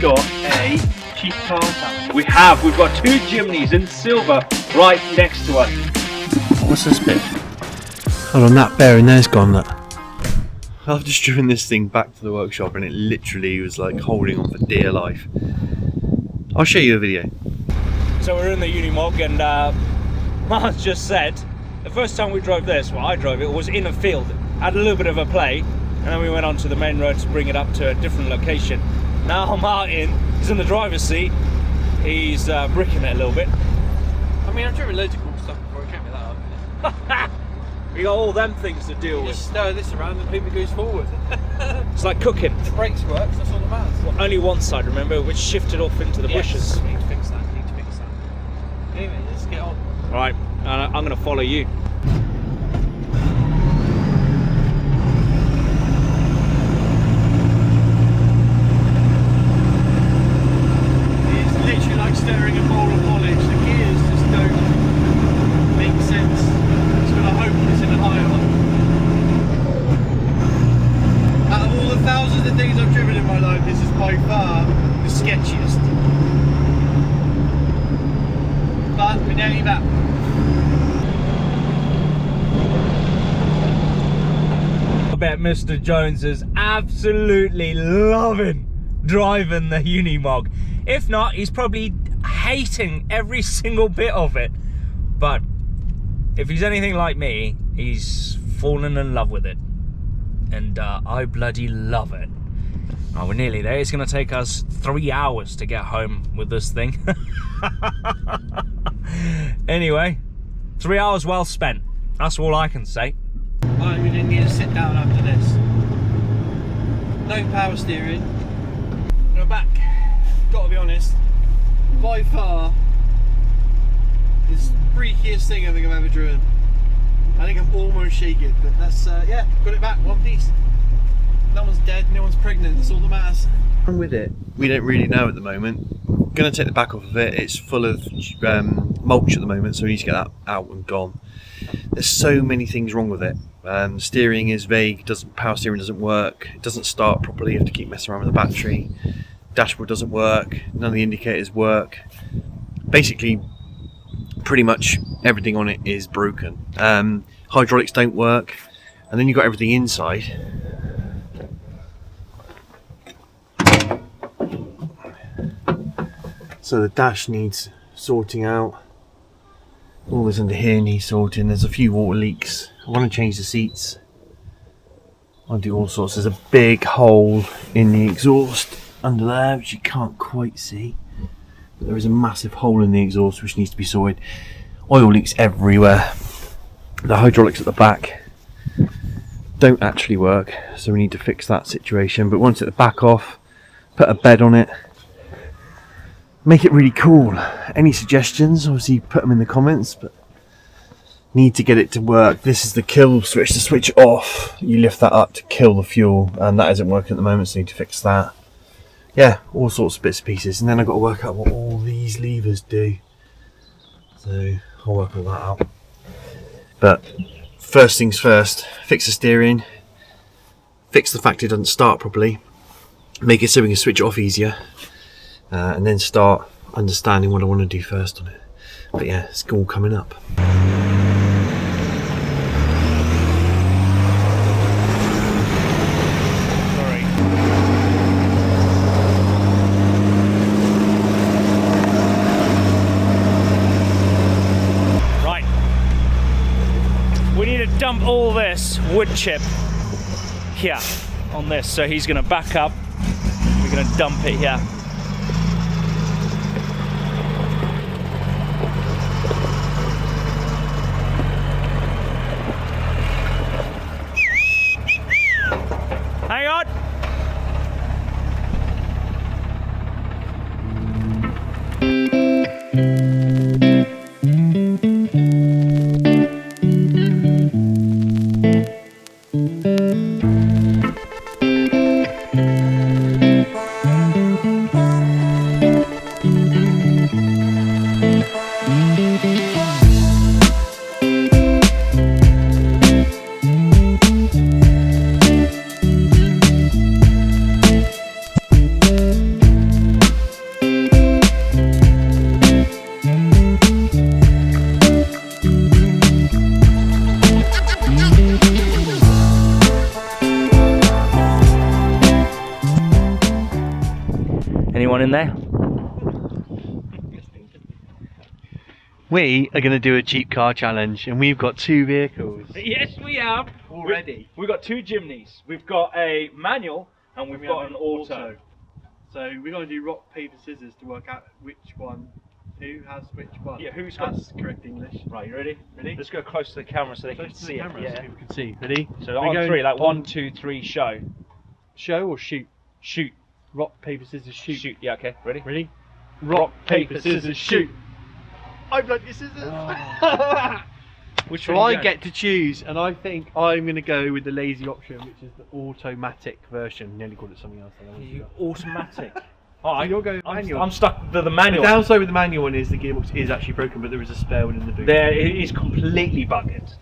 got a cheap car salon. We've got two Jimnys in silver right next to us. What's this bit? Hold on, that bearing there's gone. That. I've just driven this thing back to the workshop and it literally was like holding on for dear life. I'll show you a video. So we're in the Unimog and Mark's just said the first time we drove this, well I drove it, was in a field. Had a little bit of a play and then we went onto the main road to bring it up to a different location. Now Martin is in the driver's seat. He's bricking it a little bit. I mean, I've driven loads of cool stuff before, it can't be that up. We got all them things to deal with. Just stir this around and hope it goes forward. It's like cooking. The brakes work, that's all that matters. Well, only one side, remember, which shifted off into the bushes. Need to fix that, need to fix that. Anyway, let's get on. Right, I'm going to follow you. It's literally like stirring a bowl of polish. The gears just don't make sense. Just got to hope it's in a higher one. Out of all the thousands of things I've driven in my life, this is by far the sketchiest. But we're nearly back. I bet Mr. Jones is absolutely loving driving the Unimog. If not, he's probably hating every single bit of it. But if he's anything like me, he's fallen in love with it. And I bloody love it. Oh, we're nearly there. It's going to take us 3 hours to get home with this thing. Anyway, 3 hours well spent. That's all I can say. Right, we didn't need to sit down after this. No power steering. We're back. Gotta be honest, by far, it's the freakiest thing I think I've ever driven. I think I'm almost shaking, but that's, yeah, got it back, one piece. No one's dead, no one's pregnant, that's all that matters. And with it, we don't really know at the moment. Going to take the back off of it. It's full of mulch at the moment, so we need to get that out and gone. There's so many things wrong with it. Steering is vague, power steering doesn't work, it doesn't start properly, you have to keep messing around with the battery. Dashboard doesn't work, none of the indicators work. Basically, pretty much everything on it is broken. Hydraulics don't work, and then you've got everything inside. So the dash needs sorting out. All this under here needs sorting. There's a few water leaks. I want to change the seats. I'll do all sorts. There's a big hole in the exhaust under there, which you can't quite see. But there is a massive hole in the exhaust which needs to be sorted. Oil leaks everywhere. The hydraulics at the back don't actually work, so we need to fix that situation. But once at the back off, put a bed on it, make it really cool. Any suggestions, obviously put them in the comments, but need to get it to work. This is the kill switch. To switch it off, you lift that up to kill the fuel, and that isn't working at the moment, so need to fix that. Yeah, all sorts of bits and pieces, and then I've got to work out what all these levers do, so I'll work all that out. But first things first, fix the steering, fix the fact it doesn't start properly, make it so we can switch it off easier, and then start understanding what I want to do first on it. But yeah, it's all coming up. Dump all this wood chip here on this, so he's going to back up, we're going to dump it here. Hang on. Anyone in there? We are going to do a cheap car challenge, and we've got 2 vehicles Yes, we have. already. We've got 2 Jimnys. We've got a manual and we've got an auto. So we're going to do rock, paper, scissors to work out which one, who has which one. Yeah, who's got... That's correct English. Right, you ready? Ready? Let's go close to the camera so they can Close to see the camera it. so Yeah. people can see. Ready? So on 3, like 1, 2, 3, show. Show or shoot? Shoot. Rock, paper, scissors, shoot. Shoot. Yeah, okay. Ready? Ready? Rock, paper, scissors, shoot. I've done your scissors. Which So one I you get to choose, and I think I'm going to go with the lazy option, which is the automatic version. Nearly called it something else. automatic. Alright, You're going manual. I'm stuck with the The manual. downside with the manual one is the gearbox is actually broken, but there is a spare one in the boot. There, it is completely buggered.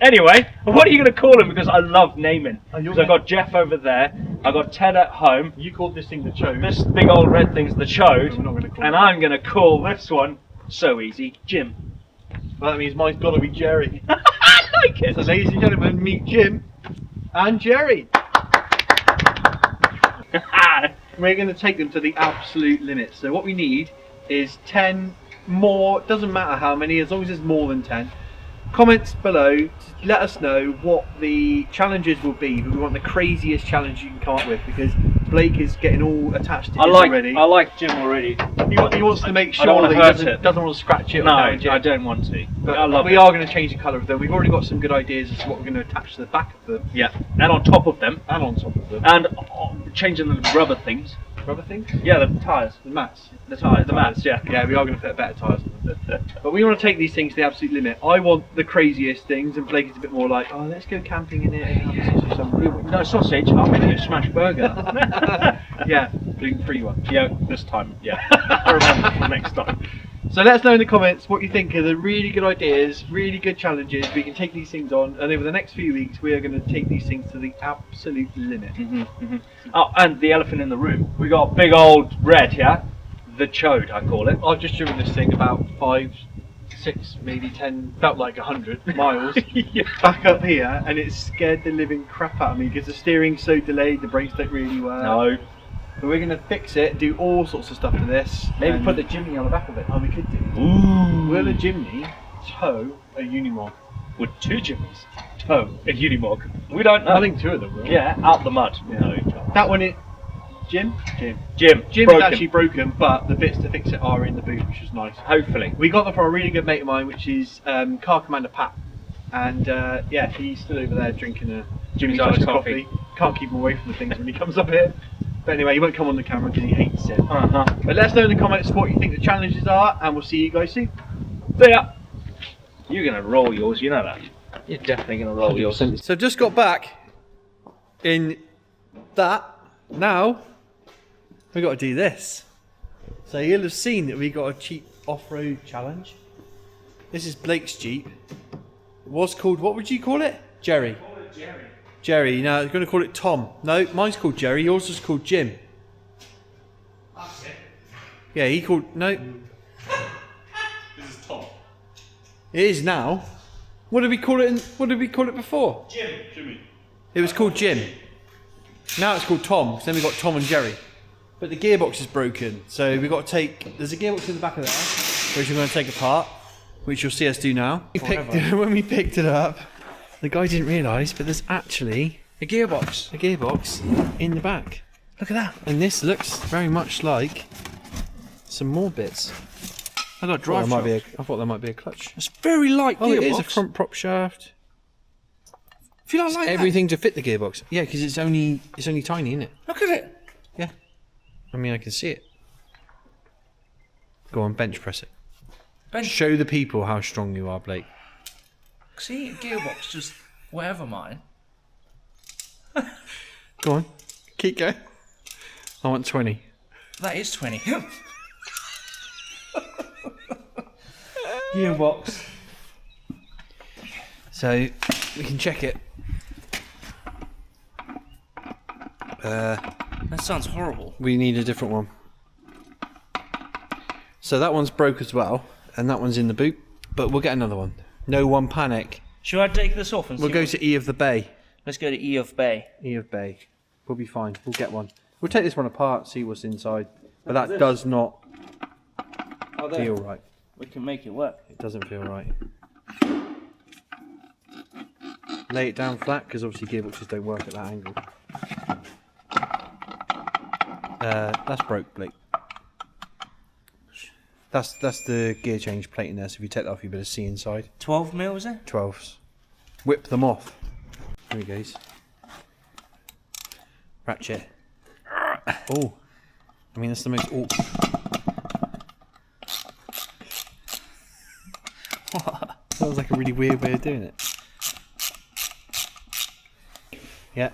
Anyway, what are you going to call him? Because I love naming. Oh, you're Because I've got Jeff over there, I've got Ted at home, You called this thing the chode. this big old red thing's the chode, We're not gonna call and it. I'm going to call this one, so easy, Jim. Well, that means mine's got to be Jerry. I like it. So, ladies and gentlemen, meet Jim and Jerry. We're going to take them to the absolute limit. So what we need is 10 more, doesn't matter how many, as long as there's more than 10. Comments below to let us know what the challenges will be. We want the craziest challenge you can come up with, because Blake is getting all attached to his already. I like Jim already. He wants to make I don't sure wanna that he hurt it. doesn't want to scratch it. No, or damage it. I don't want to. But I love we it. are going to change the colour of them. We've already got some good ideas as to what we're going to attach to the back of them Yeah, and on top of them, and on top of them. and changing the rubber things. Rubber things? Yeah, the tyres. The mats. The tyres, the mats, yeah. Yeah, we are going to fit better tyres on them. But we want to take these things to the absolute limit. I want the craziest things, and Blake is a bit more like, oh, let's go camping in it and have a sausage somewhere. No sausage, I'm going to get a smash burger. Yeah, gluten-free one. Yeah, this time, yeah. I remember for next time. So let us know in the comments what you think are the really good ideas, really good challenges we can take these things on, and over the next few weeks we are going to take these things to the absolute limit. Oh, and the elephant in the room. We got big old red here. The chode, I call it. I've just driven this thing about 5, 6, maybe 10, felt like 100 miles Yeah. back up here, and it scared the living crap out of me because the steering's so delayed, the brakes don't really work. No. But we're going to fix it, do all sorts of stuff to this. Maybe and- put the Jimny on the back of it. Oh, we could do. Ooh. Will a Jimny tow a Unimog? With 2 Jimnys. Tow a Unimog. We don't know. I think 2 of them will. Yeah, out the mud. Yeah. No. That one, Jim Jim is broken. actually broken, but the bits to fix it are in the boot, which is nice. Hopefully. We got them from a really good mate of mine, which is Car Commander Pat, and yeah, he's still over there drinking a Jimmy's iced coffee. Can't keep him away from the things when he comes up here. But anyway, he won't come on the camera because he hates it. Uh-huh. But let us know in the comments what you think the challenges are, and we'll see you guys soon. See ya. You're going to roll yours, you know that. You're definitely going to roll yours. So just got back in that. Now we got to do this. So you'll have seen that we got a cheap off-road challenge. This is Blake's Jeep. It was called, what would you call it? Jerry. Jerry. Now you're going to call it Tom. No, mine's called Jerry. Yours is called Jim. Yeah, he called no. This is Tom. It is now. What did we call it? What did we call it before? Jimmy. It was called Jim. Now it's called Tom. So then we got Tom and Jerry. But the gearbox is broken, so we've got to take. There's a gearbox in the back of there, which we're going to take apart, which you'll see us do now. When we picked it up, the guy didn't realise, but there's actually A gearbox. a gearbox in the back. Look at that. And this looks very much like some more bits. I got I thought that might be a clutch. It's very light Oh, it is a front prop shaft. If you don't like Everything to fit the gearbox. Yeah, because it's only tiny, isn't it? that, look at it. Yeah. I mean, I can see it. Go on, bench press it. Bench. Show the people how strong you are, Blake. See, gearbox, just whatever mine. Go on, keep going. I want 20. That is 20. Gearbox. So we can check it. That sounds horrible. We need a different one. So that one's broke as well, and that one's in the boot. But we'll get another one. No one panic. Should I take this off and We'll see go what- to E of the Bay. Let's go to E of Bay. E of Bay. We'll be fine. We'll get one. We'll take this one apart, see what's inside. But that does not feel right. We can make it work. It doesn't feel right. Lay it down flat, because obviously gearboxes don't work at that angle. That's broke, Blake. That's the gear change plate in there, so if you take that off you better see inside. 12 mil, is it? 12s. Whip them off. Here he goes. Ratchet. Oh, I mean that's the most awkward. That was like a really weird way of doing it. Yeah.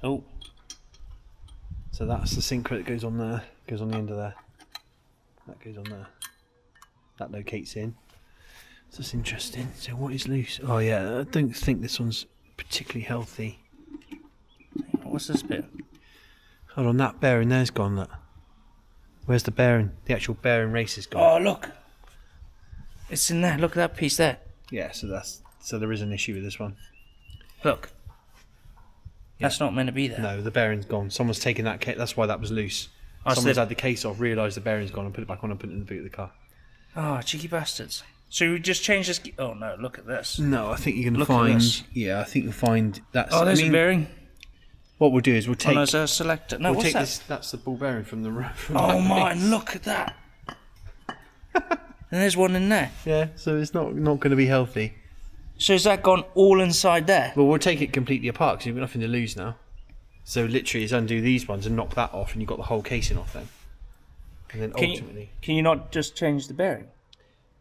Oh. So that's the synchro that goes on there. Goes on the end of there. That goes on there. That locates in. So that's interesting. So what is loose? Oh yeah, I don't think this one's particularly healthy. What's this bit? Hold on, that bearing there's gone. Look. Where's the bearing? The actual bearing race is gone. Oh look, it's in there. Look at that piece there. Yeah, so there is an issue with this one. Look, that's not meant to be there. No, the bearing's gone. Someone's taken that case. That's why that was loose. Oh, Someone's had the case off, realised the bearing's gone, and put it back on and put it in the boot of the car. Oh, cheeky bastards! So we just change this. Oh no, look at this. No, I think you're going to Look at find. this. Yeah, I think you'll find that's. Oh, there's I mean, a bearing. What we'll do is we'll Oh, take. no, there's a selector. No, we'll what's take that? this. That's the ball bearing from the. From Oh that my! race. Look at that. And there's one in there. Yeah, so it's not going to be healthy. So has that gone all inside there? Well, we'll take it completely apart because you've got nothing to lose now. So literally, it's undo these ones and knock that off, and you've got the whole casing off then. And then ultimately, Can you not just change the bearing?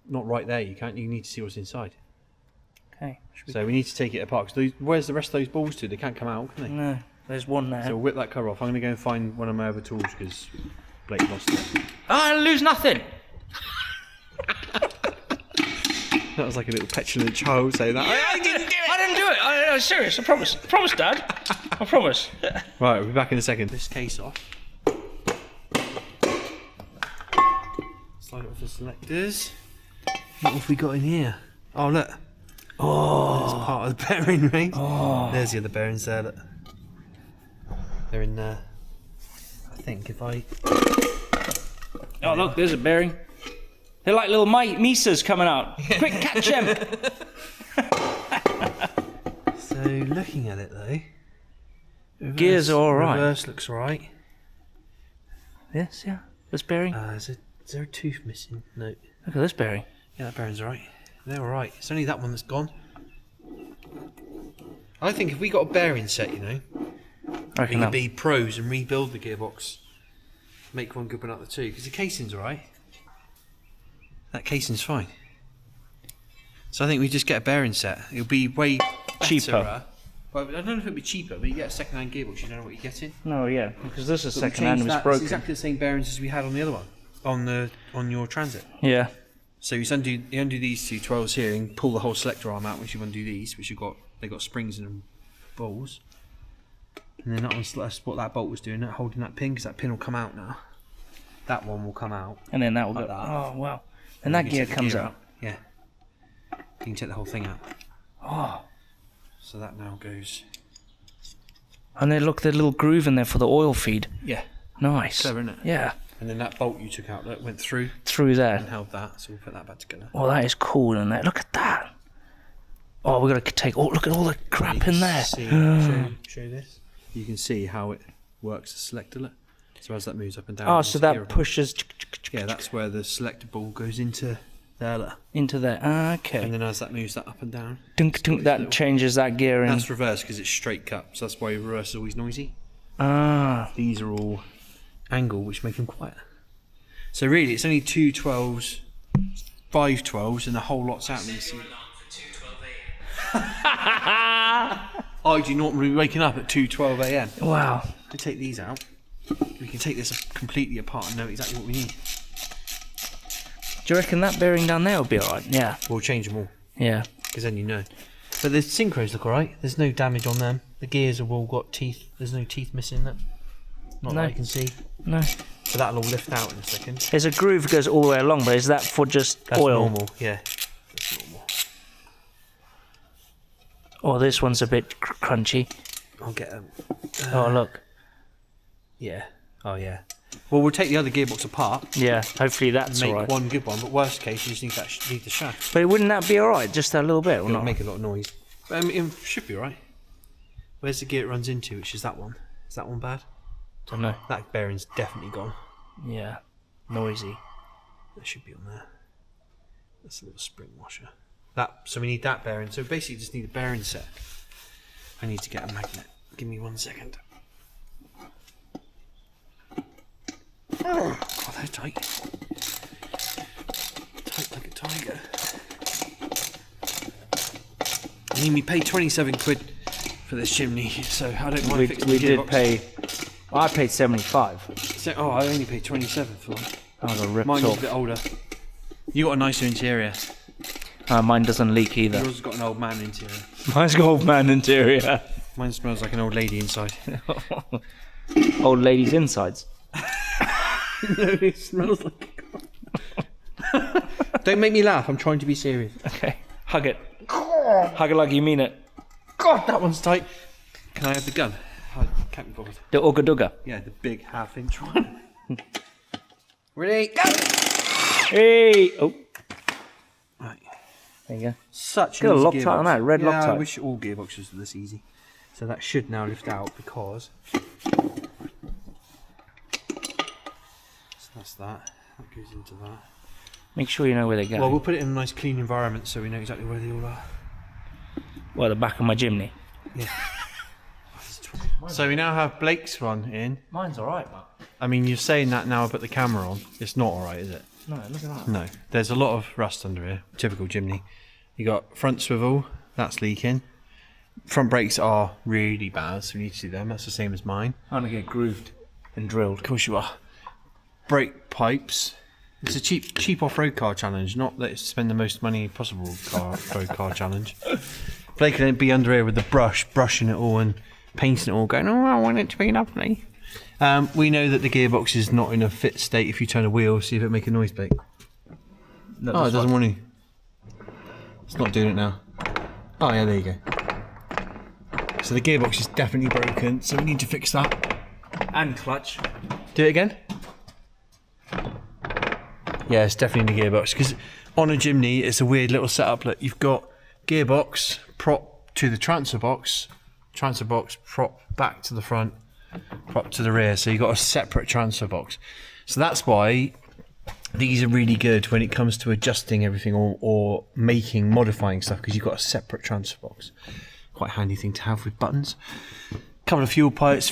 not right there. You can't. You need to see what's inside. Okay. So we need to take it apart. Because where's the rest of those balls to? They can't come out, can they? No, there's one there. So we'll whip that cover off. I'm going to go and find one of my other tools because Blake lost it. I lose nothing. That was like a little petulant child saying that. I didn't do it. I didn't do it. I was serious. I promise. I promise, Dad. I promise. Right, we'll be back in a second. This case off. Slide it off the selectors. What have we got in here? Oh, look. Oh, there's part of the bearing ring. Oh. There's the other bearings there. Look. They're in there. I think if I. Oh, look, there's a bearing. They're like little Misas coming out. Quick, catch them. So, looking at it though. Gears are all right. Reverse looks right. Yes, yeah. This bearing. Is there a tooth missing? No. Look at this bearing. Yeah, that bearing's alright. They're alright. It's only that one that's gone. I think if we got a bearing set, you know, I we could be pros and rebuild the gearbox. Make one good one out of the two. Because the casing's alright. That casing's fine. So I think we just get a bearing set. It'll be way cheaper. Better. Well, I don't know if it'll be cheaper, but you get a second-hand gearbox, you don't know what you're getting. No, yeah, because this is But we second hand. It changed was that. broken. It's exactly the same bearings as we had on the other one, on your Transit. Yeah. So you undo these two 12s here and pull the whole selector arm out once you undo these, which they got springs and balls. And then that one's that's what that bolt was doing, holding that pin, because that pin will come out now. That one will come out. And then that will like go. that. Oh wow! And that gear comes out. Yeah. You can take the whole thing out. Oh. So that now goes. And then look, there's a little groove in there for the oil feed. Yeah. Nice. Clever, isn't it? Yeah. And then that bolt you took out that went through there. and held that, so we'll put that back together. Oh, that is cool, isn't it? Look at that. Oh, we've got to take. Oh, look at all the crap in there. See, show this. You can see how it works. The selector. Look. So as that moves up and down. Oh, so that pushes. Yeah, that's where the selector ball goes into there. Look. Into there. Okay. And then as that moves that up and down. Dunk, dunk, that changes that gear in. That's reverse because it's straight cut, so that's why reverse is always noisy. Ah. These are all angle, which make them quiet. So really, it's only 2 12s, 5 12s, and the whole lot's happening. I do normally be waking up at 2:12 a.m. Wow. I take these out. We can take this completely apart and know exactly what we need. Do you reckon that bearing down there will be alright? Yeah. We'll change them all, Yeah. because then you know. But the synchros look alright. There's no damage on them. The gears have all got teeth. There's no teeth missing. Not No. that I can see. No. So that'll all lift out in a second. There's a groove that goes all the way along, but is that for just That's oil? normal, yeah. That's normal. Oh, this one's a bit crunchy. I'll get them. Oh, look. Yeah. Oh yeah. Well, we'll take the other gearbox apart. Yeah, hopefully that's Make alright. one good one, but worst case, you just need the shaft. But wouldn't that be alright? Just a little bit, or It'll not? make a lot of noise. But it should be alright. Where's the gear it runs into? Which is that one? Is that one bad? Don't know. That bearing's definitely gone. Yeah, noisy. That should be on there. That's a little spring washer. So we need that bearing. So basically, just need a bearing set. I need to get a magnet. Give me 1 second. Oh, they're tight. Tight like a tiger. I mean, we paid 27 quid for this chimney, so I don't mind fixing the We did gearbox. pay. Well, I paid 75. So, I only paid 27 for one. I got ripped Mine's off. a bit older. You got a nicer interior. Mine doesn't leak either. Yours has got an old man interior. Mine's got old man interior. Mine smells like an old lady inside. Old lady's insides. No, it smells like. Don't make me laugh. I'm trying to be serious. Okay, hug it. Hug it like you mean it. God, that one's tight. Can I have the gun? I can't be bothered. The Ooga Dooga. Yeah, the big half-inch one. Ready? Go! Hey! Oh, Right. there you go. Such Get an a easy Loctite gearbox. on that, red yeah, I Loctite. wish all gearboxes were this easy. So that should now lift out because. So that's that. That goes into that. Make sure you know where they go. Well, we'll put it in a nice clean environment so we know exactly where they all are. Well, the back of my Jimny. Yeah. So we now have Blake's one in. Mine's alright, man. I mean, you're saying that now I put the camera on. It's not alright, is it? No, look at that. No. There's a lot of rust under here. Typical Jimny. You got front swivel, that's leaking. Front brakes are really bad, so we need to do them. That's the same as mine. I'm gonna get grooved and drilled. Of course you are. Brake pipes. It's a cheap off-road car challenge, not let's spend the most money possible off-road car challenge. Blake can be under here with the brush, brushing it all and painting it all, going, oh, I want it to be lovely. We know that the gearbox is not in a fit state if you turn a wheel, see if it make a noise, Blake. No, Oh, it doesn't want to. It's not doing it now. Oh yeah, there you go. So the gearbox is definitely broken, so we need to fix that. And clutch. Do it again. Yeah, it's definitely in the gearbox, because on a Jimny it's a weird little setup. Look, you've got gearbox prop to the transfer box, prop back to the front, prop to the rear, so you've got a separate transfer box. So that's why these are really good when it comes to adjusting everything or modifying stuff, because you've got a separate transfer box. Quite a handy thing to have with buttons. Couple of fuel pipes,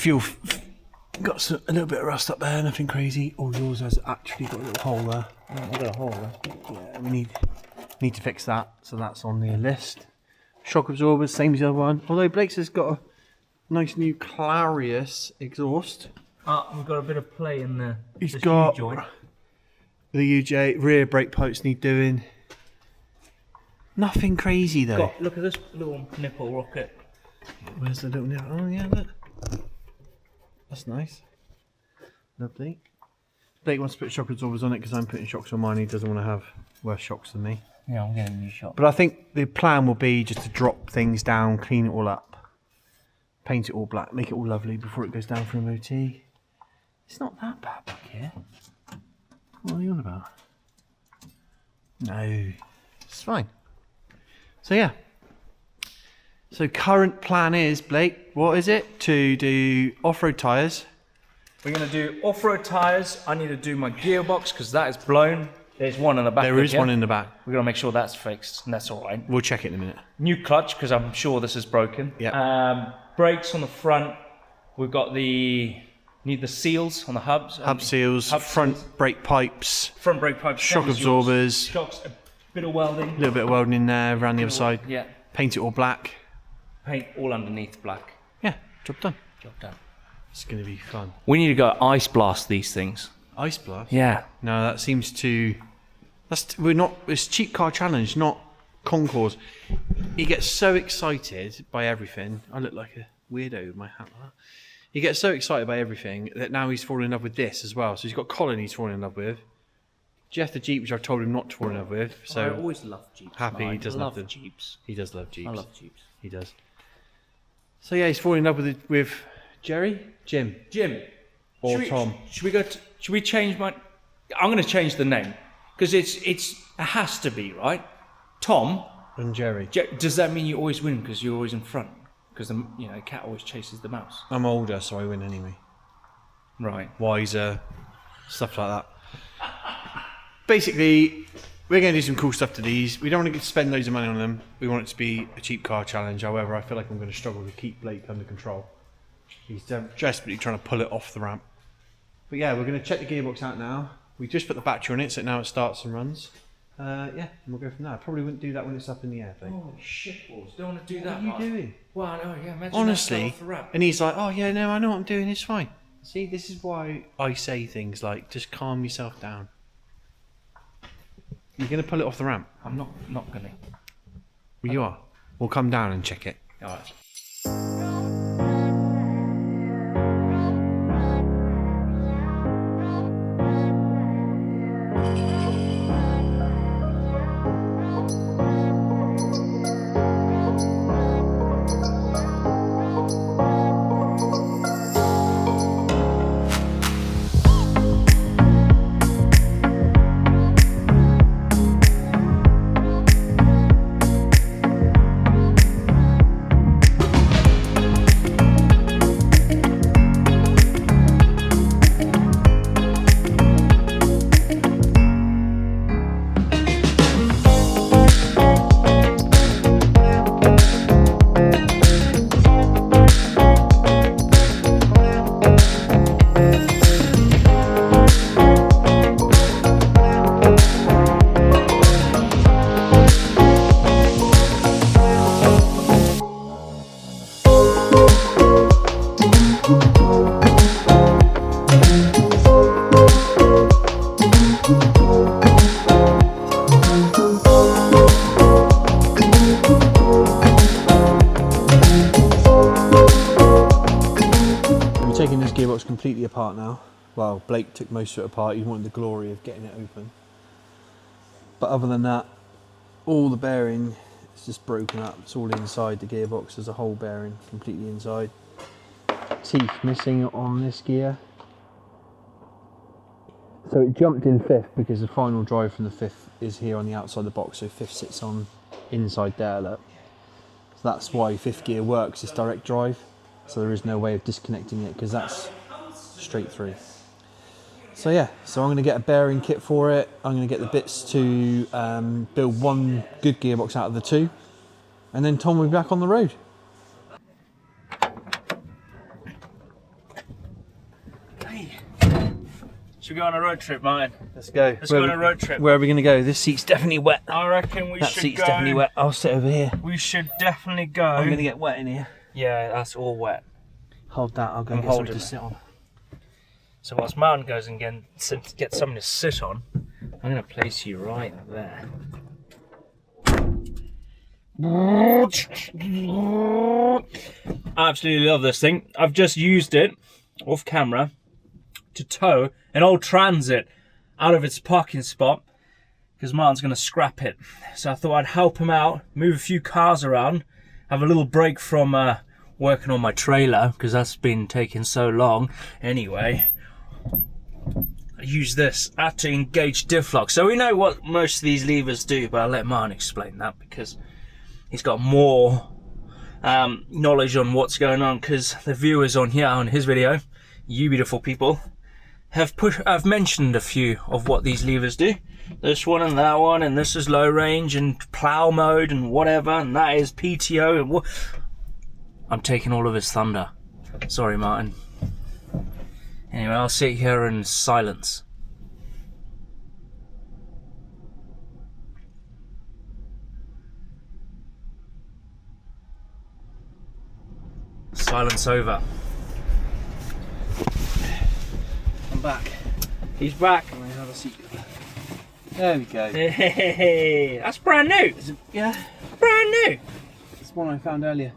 got a little bit of rust up there, nothing crazy. Oh, yours has actually got a little hole there. I've got a hole there. Yeah, we need to fix that, so that's on the list. Shock absorbers, same as the other one. Although Blake's has got a nice new Clarius exhaust. We've got a bit of play in the He's got U-joint. the UJ rear brake pipes need doing. Nothing crazy though. Look at this little nipple rocket. Where's the little nipple? Oh yeah, look. That's nice. Lovely. Blake wants to put shock absorbers on it because I'm putting shocks on mine. He doesn't want to have worse shocks than me. Yeah, I'm getting a new shot. But I think the plan will be just to drop things down, clean it all up, paint it all black, make it all lovely before it goes down for MOT. It's not that bad back here. What are you on about? No, it's fine. So yeah. So current plan is, Blake, what is it? To do off-road tyres. We're going to do off-road tyres. I need to do my gearbox because that is blown. There's one in the back. There is one in the back. We're going to make sure that's fixed, and that's all right. We'll check it in a minute. New clutch because I'm sure this is broken. Yeah. Brakes on the front. We've got need the seals on the hubs. Hub seals, front brake pipes, Front brake pipes. shock same as yours. absorbers, Shocks, a bit of welding. a little bit of welding in there around the other side. Yeah. Paint it all black. Paint all underneath black. Yeah, job done. Job done. It's going to be fun. We need to go ice blast these things. Ice blast? Yeah. No, that seems to... It's cheap car challenge, not concours. He gets so excited by everything. I look like a weirdo with my hat like that. He gets so excited by everything that now he's fallen in love with this as well. So he's got Colin he's fallen in love with. Jeff the Jeep, which I've told him not to fall in love with. So I always love Jeeps. happy man. he does love love them. Jeeps. He does love Jeeps. I love Jeeps. He does. So yeah, he's fallen in love with Jerry? Jim. or Tom. Should we change my? I'm going to change the name because it has to be right. Tom And Jerry. Does that mean you always win because you're always in front? Because the cat always chases the mouse. I'm older, so I win anyway. Right. Wiser, stuff like that. Basically, we're going to do some cool stuff to these. We don't want to spend loads of money on them. We want it to be a cheap car challenge. However, I feel like I'm going to struggle to keep Blake under control. He's desperately trying to pull it off the ramp. But yeah, we're going to check the gearbox out now. We just put the battery on it, so now it starts and runs. Yeah, and we'll go from there. I probably wouldn't do that when it's up in the air, Blake. Oh, shit balls. Don't want to do that. What are you doing? Well, no, yeah, imagine honestly, that off the ramp. And he's like, oh yeah, no, I know what I'm doing, it's fine. See, this is why I say things like, just calm yourself down. You're going to pull it off the ramp? I'm not going to. Well, you are. We'll come down and check it. All right. Taking this gearbox completely apart now. Well, Blake took most of it apart. He wanted the glory of getting it open. But other than that, all the bearing is just broken up. It's all inside the gearbox. There's a whole bearing completely inside. Teeth missing on this gear. So it jumped in fifth because the final drive from the fifth is here on the outside of the box. So fifth sits on inside there, look. So that's why fifth gear works, it's direct drive. So there is no way of disconnecting it because that's straight through. So yeah, so I'm going to get a bearing kit for it. I'm going to get the bits to build one good gearbox out of the two. And then Tom will be back on the road. Hey, should we go on a road trip, Martin? Let's go. Let's go on a road trip. Where are we going to go? This seat's definitely wet. I reckon we That should seat's go. definitely wet. I'll sit over here. We should definitely go. I'm going to get wet in here. Yeah, that's all wet. Hold that, I'll go and get something to sit on. So whilst Martin goes and get something to sit on, I'm going to place you right there. I absolutely love this thing. I've just used it off camera to tow an old Transit out of its parking spot because Martin's going to scrap it. So I thought I'd help him out, move a few cars around, have a little break from working on my trailer because that's been taking so long. Anyway, I use this. I have to engage diff lock. So we know what most of these levers do, but I'll let Martin explain that because he's got more knowledge on what's going on because the viewers on here on his video, you beautiful people, have mentioned a few of what these levers do. This one and that one, and this is low range and plow mode and whatever, and that is PTO and what. I'm taking all of his thunder. Sorry, Martin. Anyway, I'll sit here in silence. Silence over. I'm back. He's back. I'm going to have a seat. There we go. Hey, that's brand new. Yeah, Brand new. it's one I found earlier.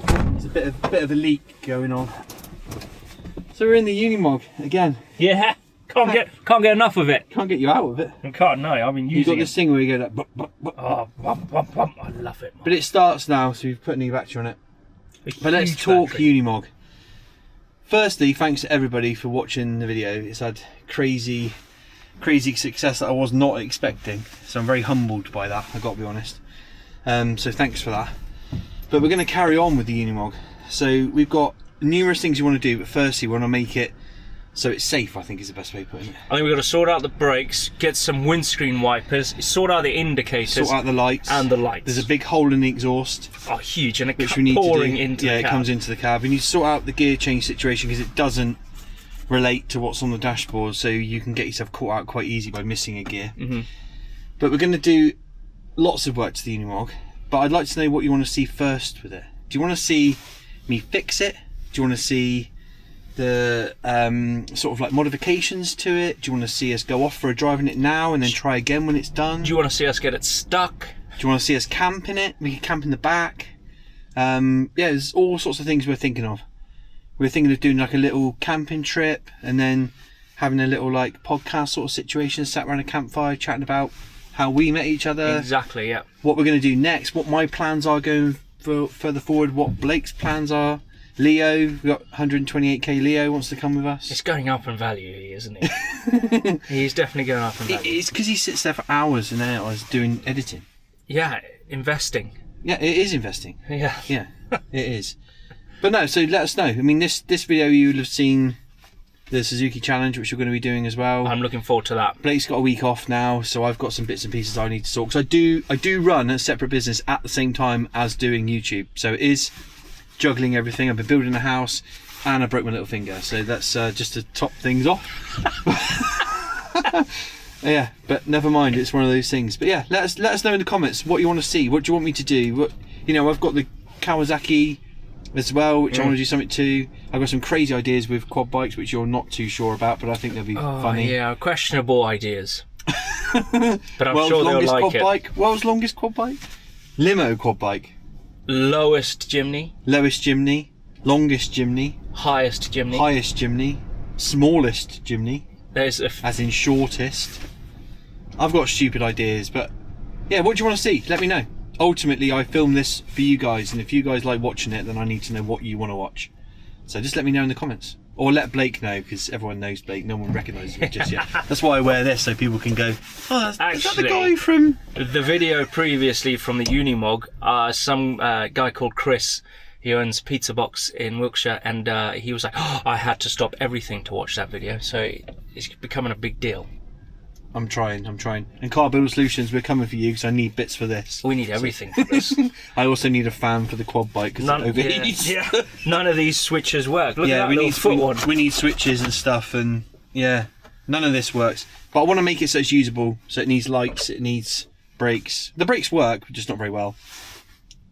There's a bit of a leak going on. So we're in the Unimog again. Yeah. Can't get enough of it. Can't get you out of it. I can't. No, I've been You've using got this thing where you go like, bup, bup, bup. Oh, bump, bump, bump. I love it. But it starts now, so we've put a new battery on it. A But let's huge talk battery. Unimog. firstly, thanks to everybody for watching the video. It's had crazy success that I was not expecting, so I'm very humbled by that, I've got to be honest. So thanks for that. But we're going to carry on with the Unimog. So we've got numerous things you want to do, but firstly we want to make it so it's safe, I think is the best way of putting it. I think we've got to sort out the brakes, get some windscreen wipers, sort out the indicators, Sort out the lights. and the lights. There's a big hole in the exhaust. Oh, huge, and it Which we need pouring to do. into Yeah, the it cab. comes into the cab. We need to sort out the gear change situation because it doesn't relate to what's on the dashboard, so you can get yourself caught out quite easy by missing a gear. But we're going to do lots of work to the Unimog, but I'd like to know what you want to see first with it. Do you want to see me fix it? Do you want to see the sort of like modifications to it? Do you want to see us go off for a drive in it now and then try again when it's done? Do you want to see us get it stuck? Do you want to see us camp in it? We can camp in the back. Yeah, there's all sorts of things we're thinking of. We're thinking of doing like a little camping trip and then having a little like podcast sort of situation, sat around a campfire chatting about how we met each other. Exactly, yeah. What we're going to do next, what my plans are going further forward, what Blake's plans are. Leo, we've got 128k Leo wants to come with us. It's going up in value, isn't he? He's definitely going up in value. It's because he sits there for hours and hours doing editing. Yeah, investing. Yeah, it is investing. Yeah. Yeah, it is. But no, so let us know. I mean, this video you'll have seen the Suzuki challenge, which we're going to be doing as well. I'm looking forward to that. Blake's got a week off now, so I've got some bits and pieces I need to sort. Because I do run a separate business at the same time as doing YouTube, so it is juggling everything. I've been building a house and I broke my little finger, so that's just to top things off. Yeah, but never mind, it's one of those things. But yeah, let us know in the comments what you want to see. What do you want me to do? What, you know, I've got the Kawasaki as well, which I want to do something to. I've got some crazy ideas with quad bikes which you're not too sure about, but I think they'll be funny. Yeah, questionable ideas. But I'm World's sure they'll longest like quad it. bike. World's longest quad bike. Limo quad bike. Lowest Jimny, Lowest Jimny. Longest Jimny. highest Jimny. Highest Jimny. Smallest Jimny. There's a As in shortest. I've got stupid ideas, but yeah, what do you want to see? Let me know. Ultimately, I film this for you guys, and if you guys like watching it, then I need to know what you want to watch. So just let me know in the comments. Or let Blake know, because everyone knows Blake. No one recognises me just yet. That's why I wear this, so people can go, oh, is that the guy from... the video previously from the Unimog, some guy called Chris, he owns Pizza Box in Wiltshire, and he was like, oh, I had to stop everything to watch that video, so it's becoming a big deal. I'm trying. And Car Builder Solutions, we're coming for you, because I need bits for this. We need everything for this. I also need a fan for the quad bike, because it overheats. Yeah. None of these switches work. Look at that we little need foot one. we need switches and stuff, and yeah, none of this works. But I want to make it so it's usable. So it needs lights, it needs brakes. The brakes work, but just not very well.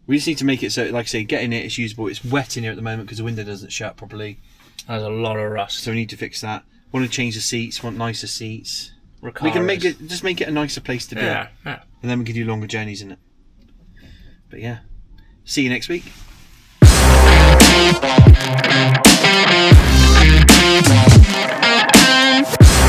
We just need to make it so, like I say, get in it, it's usable. It's wet in here at the moment because the window doesn't shut properly. There's a lot of rust. So we need to fix that. Want to change the seats, want nicer seats. Ricaras. We can make it, just make it a nicer place to be. Yeah. And then we can do longer journeys in it. But yeah, see you next week.